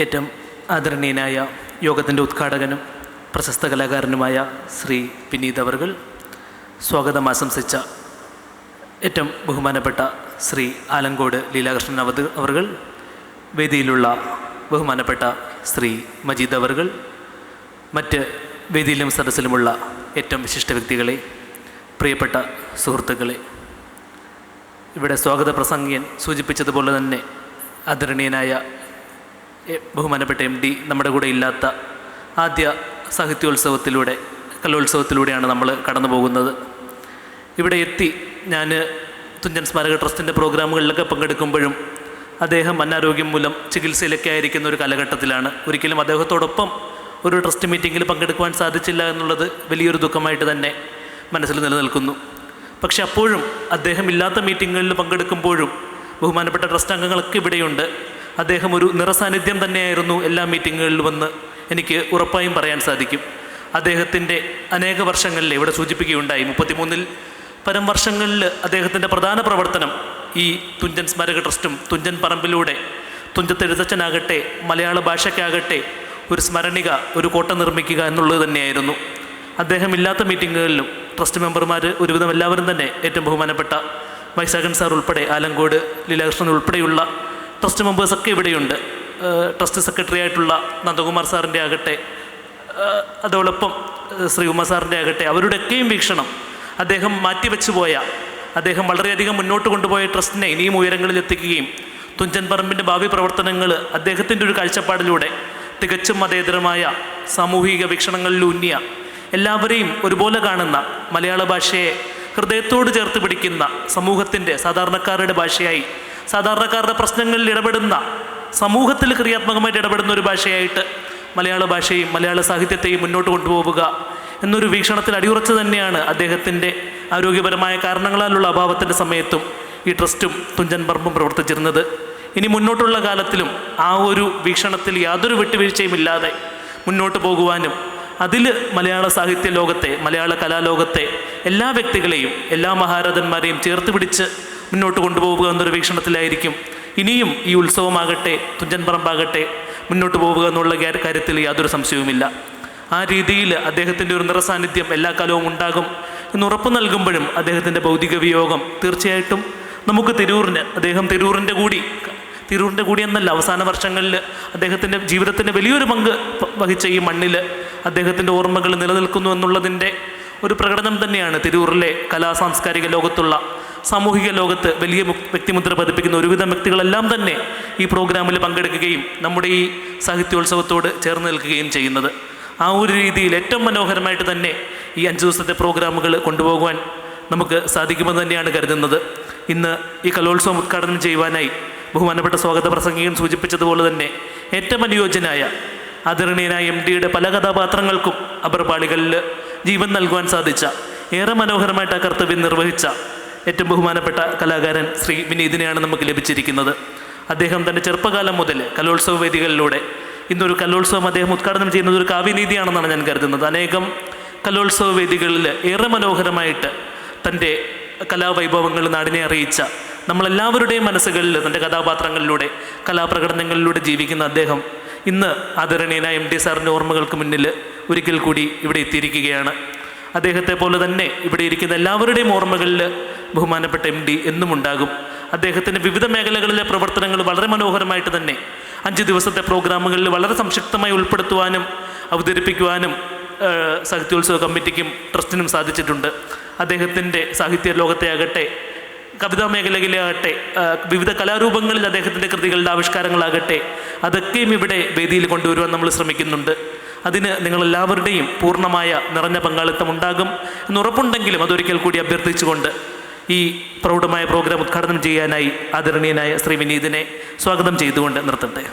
ഏറ്റവും ആദരണീയനായ യോഗത്തിൻ്റെ ഉദ്ഘാടകനും പ്രശസ്ത കലാകാരനുമായ ശ്രീ വിനീത് അവർകൾ, സ്വാഗതം ആശംസിച്ച ഏറ്റവും ബഹുമാനപ്പെട്ട ശ്രീ ആലങ്കോട് ലീലാകൃഷ്ണൻ അവർകൾ, വേദിയിലുള്ള ബഹുമാനപ്പെട്ട ശ്രീ മജീദ് അവർകൾ, മറ്റ് വേദിയിലും സദസ്സിലുമുള്ള ഏറ്റവും വിശിഷ്ട വ്യക്തികളെ, പ്രിയപ്പെട്ട സുഹൃത്തുക്കളെ, ഇവിടെ സ്വാഗത പ്രസംഗിയൻ സൂചിപ്പിച്ചതുപോലെ തന്നെ ആദരണീയനായ ബഹുമാനപ്പെട്ട MD നമ്മുടെ കൂടെ ഇല്ലാത്ത ആദ്യ കലോത്സവത്തിലൂടെയാണ് നമ്മൾ കടന്നു പോകുന്നത്. ഇവിടെ എത്തി ഞാൻ തുഞ്ചൻ സ്മാരക ട്രസ്റ്റിൻ്റെ പ്രോഗ്രാമുകളിലൊക്കെ പങ്കെടുക്കുമ്പോഴും അദ്ദേഹം അനാരോഗ്യം മൂലം ചികിത്സയിലൊക്കെ ആയിരിക്കുന്ന ഒരു കാലഘട്ടത്തിലാണ്. ഒരിക്കലും അദ്ദേഹത്തോടൊപ്പം ഒരു ട്രസ്റ്റ് മീറ്റിങ്ങിൽ പങ്കെടുക്കുവാൻ സാധിച്ചില്ല എന്നുള്ളത് വലിയൊരു ദുഃഖമായിട്ട് തന്നെ മനസ്സിൽ നിലനിൽക്കുന്നു. പക്ഷെ അപ്പോഴും അദ്ദേഹം ഇല്ലാത്ത മീറ്റിങ്ങുകളിൽ പങ്കെടുക്കുമ്പോഴും ബഹുമാനപ്പെട്ട ട്രസ്റ്റ് അംഗങ്ങളൊക്കെ ഇവിടെയുണ്ട്. അദ്ദേഹം ഒരു നിറസാന്നിധ്യം തന്നെയായിരുന്നു എല്ലാ മീറ്റിങ്ങുകളിലും എന്ന് എനിക്ക് ഉറപ്പായും പറയാൻ സാധിക്കും. അദ്ദേഹത്തിൻ്റെ അനേക വർഷങ്ങളിൽ ഇവിടെ സൂചിപ്പിക്കുകയുണ്ടായി, 33-ൽ പരം വർഷങ്ങളിൽ അദ്ദേഹത്തിൻ്റെ പ്രധാന പ്രവർത്തനം ഈ തുഞ്ചൻ സ്മാരക ട്രസ്റ്റും തുഞ്ചൻ പറമ്പിലൂടെ തുഞ്ചത്തെഴുത്തച്ഛനാകട്ടെ മലയാള ഭാഷയ്ക്കാകട്ടെ ഒരു സ്മരണിക, ഒരു കോട്ട നിർമ്മിക്കുക എന്നുള്ളത് തന്നെയായിരുന്നു. അദ്ദേഹം ഇല്ലാത്ത മീറ്റിങ്ങുകളിലും ട്രസ്റ്റ് മെമ്പർമാർ ഒരുവിധം എല്ലാവരും തന്നെ, ഏറ്റവും ബഹുമാനപ്പെട്ട വൈശാഖൻ സാർ ഉൾപ്പെടെ, ആലങ്കോട് ലീലാകൃഷ്ണൻ ഉൾപ്പെടെയുള്ള ട്രസ്റ്റ് മെമ്പേഴ്സൊക്കെ ഇവിടെയുണ്ട്. ട്രസ്റ്റ് സെക്രട്ടറി ആയിട്ടുള്ള നന്ദകുമാർ സാറിൻ്റെ ആകട്ടെ, അതോടൊപ്പം ശ്രീകുമാർ സാറിൻ്റെ ആകട്ടെ, അവരുടെയൊക്കെയും വീക്ഷണം അദ്ദേഹം മാറ്റിവെച്ചു പോയ, അദ്ദേഹം വളരെയധികം മുന്നോട്ട് കൊണ്ടുപോയ ട്രസ്റ്റിനെ ഇനിയും ഉയരങ്ങളിൽ എത്തിക്കുകയും തുഞ്ചൻ പറമ്പിൻ്റെ ഭാവി പ്രവർത്തനങ്ങൾ അദ്ദേഹത്തിൻ്റെ ഒരു കാഴ്ചപ്പാടിലൂടെ തികച്ചും മതേതരമായ സാമൂഹിക വീക്ഷണങ്ങളിലൂന്നിയ, എല്ലാവരെയും ഒരുപോലെ കാണുന്ന, മലയാള ഭാഷയെ ഹൃദയത്തോട് ചേർത്ത് പിടിക്കുന്ന, സമൂഹത്തിൻ്റെ സാധാരണക്കാരുടെ ഭാഷയായി, സാധാരണക്കാരുടെ പ്രശ്നങ്ങളിൽ ഇടപെടുന്ന, സമൂഹത്തിൽ ക്രിയാത്മകമായിട്ട് ഇടപെടുന്ന ഒരു ഭാഷയായിട്ട് മലയാള ഭാഷയും മലയാള സാഹിത്യത്തെയും മുന്നോട്ട് കൊണ്ടുപോവുക എന്നൊരു വീക്ഷണത്തിൽ അടിയുറച്ച് തന്നെയാണ് അദ്ദേഹത്തിൻ്റെ ആരോഗ്യപരമായ കാരണങ്ങളാലുള്ള അഭാവത്തിൻ്റെ സമയത്തും ഈ ട്രസ്റ്റും തുഞ്ചൻ പറമ്പും പ്രവർത്തിച്ചിരുന്നത്. ഇനി മുന്നോട്ടുള്ള കാലത്തിലും ആ ഒരു വീക്ഷണത്തിൽ യാതൊരു വിട്ടുവീഴ്ചയുമില്ലാതെ മുന്നോട്ട് പോകുവാനും അതിൽ മലയാള സാഹിത്യ ലോകത്തെ, മലയാള കലാലോകത്തെ എല്ലാ വ്യക്തികളെയും, എല്ലാ മഹാരഥന്മാരെയും ചേർത്ത് പിടിച്ച് മുന്നോട്ട് കൊണ്ടുപോവുക എന്നൊരു വീക്ഷണത്തിലായിരിക്കും ഇനിയും ഈ ഉത്സവമാകട്ടെ തുഞ്ചൻ പറമ്പാകട്ടെ മുന്നോട്ട് പോവുക എന്നുള്ള കാര്യത്തിൽ യാതൊരു സംശയവുമില്ല. ആ രീതിയിൽ അദ്ദേഹത്തിൻ്റെ ഒരു നിറസാന്നിധ്യം എല്ലാ കാലവും ഉണ്ടാകും എന്ന് ഉറപ്പ് നൽകുമ്പോഴും അദ്ദേഹത്തിൻ്റെ ഭൗതിക വിയോഗം തീർച്ചയായിട്ടും നമുക്ക് അദ്ദേഹം തിരൂരിൻ്റെ കൂടി എന്നല്ല, അവസാന വർഷങ്ങളിൽ അദ്ദേഹത്തിൻ്റെ ജീവിതത്തിൻ്റെ വലിയൊരു പങ്ക് വഹിച്ച ഈ മണ്ണിൽ അദ്ദേഹത്തിൻ്റെ ഓർമ്മകൾ നിലനിൽക്കുന്നു എന്നുള്ളതിൻ്റെ ഒരു പ്രകടനം തന്നെയാണ്. തിരൂരിലെ സാംസ്കാരിക ലോകത്തുള്ള, സാമൂഹിക ലോകത്ത് വലിയ വ്യക്തിമുദ്ര പതിപ്പിക്കുന്ന ഒരുവിധം വ്യക്തികളെല്ലാം തന്നെ ഈ പ്രോഗ്രാമിൽ പങ്കെടുക്കുകയും നമ്മുടെ ഈ സാഹിത്യോത്സവത്തോട് ചേർന്ന് നിൽക്കുകയും ചെയ്യുന്നത്. ആ ഒരു രീതിയിൽ ഏറ്റവും മനോഹരമായിട്ട് തന്നെ ഈ 5 ദിവസത്തെ പ്രോഗ്രാമുകൾ കൊണ്ടുപോകുവാൻ നമുക്ക് സാധിക്കുമെന്ന് തന്നെയാണ് കരുതുന്നത്. ഇന്ന് ഈ കലോത്സവം ഉദ്ഘാടനം ചെയ്യുവാനായി ബഹുമാനപ്പെട്ട സ്വാഗത പ്രസംഗികൻ സൂചിപ്പിച്ചതുപോലെ തന്നെ ഏറ്റവും അനുയോജ്യനായ ആദരണീയനായ MDയുടെ പല കഥാപാത്രങ്ങൾക്കും അപർപാളികളിൽ ജീവൻ നൽകുവാൻ സാധിച്ച, ഏറെ മനോഹരമായിട്ട് ആ കർത്തവ്യം നിർവഹിച്ച ഏറ്റവും ബഹുമാനപ്പെട്ട കലാകാരൻ ശ്രീ വിനീതിനെയാണ് നമുക്ക് ലഭിച്ചിരിക്കുന്നത്. അദ്ദേഹം തൻ്റെ ചെറുപ്പകാലം മുതൽ കലോത്സവ വേദികളിലൂടെ, ഇന്നൊരു കലോത്സവം അദ്ദേഹം ഉദ്ഘാടനം ചെയ്യുന്നത് ഒരു കാവ്യനീതിയാണെന്നാണ് ഞാൻ കരുതുന്നത്. അനേകം കലോത്സവ വേദികളിൽ ഏറെ മനോഹരമായിട്ട് തൻ്റെ കലാവൈഭവങ്ങൾ നാടിനെ അറിയിച്ച, നമ്മളെല്ലാവരുടെയും മനസ്സുകളിൽ തൻ്റെ കഥാപാത്രങ്ങളിലൂടെ, കലാപ്രകടനങ്ങളിലൂടെ ജീവിക്കുന്ന അദ്ദേഹം ഇന്ന് ആദരണീയനായ MD സാറിൻ്റെ ഓർമ്മകൾക്ക് മുന്നിൽ ഒരിക്കൽ കൂടി ഇവിടെ എത്തിയിരിക്കുകയാണ്. അദ്ദേഹത്തെ പോലെ തന്നെ ഇവിടെ ഇരിക്കുന്ന എല്ലാവരുടെയും ഓർമ്മകളിൽ ബഹുമാനപ്പെട്ട MD എന്നും ഉണ്ടാകും. അദ്ദേഹത്തിൻ്റെ വിവിധ മേഖലകളിലെ പ്രവർത്തനങ്ങൾ വളരെ മനോഹരമായിട്ട് തന്നെ 5 ദിവസത്തെ പ്രോഗ്രാമുകളിൽ വളരെ സംക്ഷിപ്തമായി ഉൾപ്പെടുത്തുവാനും അവതരിപ്പിക്കുവാനും സാഹിത്യോത്സവ കമ്മിറ്റിക്കും ട്രസ്റ്റിനും സാധിച്ചിട്ടുണ്ട്. അദ്ദേഹത്തിൻ്റെ സാഹിത്യ ലോകത്തെ ആകട്ടെ, കവിതാ മേഖലയിലാകട്ടെ, വിവിധ കലാരൂപങ്ങളിൽ അദ്ദേഹത്തിൻ്റെ കൃതികളുടെ ആവിഷ്കാരങ്ങളാകട്ടെ, അതൊക്കെയും ഇവിടെ വേദിയിൽ കൊണ്ടുവരുവാൻ നമ്മൾ ശ്രമിക്കുന്നുണ്ട്. അതിന് നിങ്ങളെല്ലാവരുടെയും പൂർണ്ണമായ നിറഞ്ഞ പങ്കാളിത്തം ഉണ്ടാകും എന്നുറപ്പുണ്ടെങ്കിലും അതൊരിക്കൽ കൂടി അഭ്യർത്ഥിച്ചുകൊണ്ട് ഈ പ്രൗഢമായ പ്രോഗ്രാം ഉദ്ഘാടനം ചെയ്യാനായി ആദരണീയനായ ശ്രീ വിനീതിനെ സ്വാഗതം ചെയ്തുകൊണ്ട് നിർത്തട്ടെ.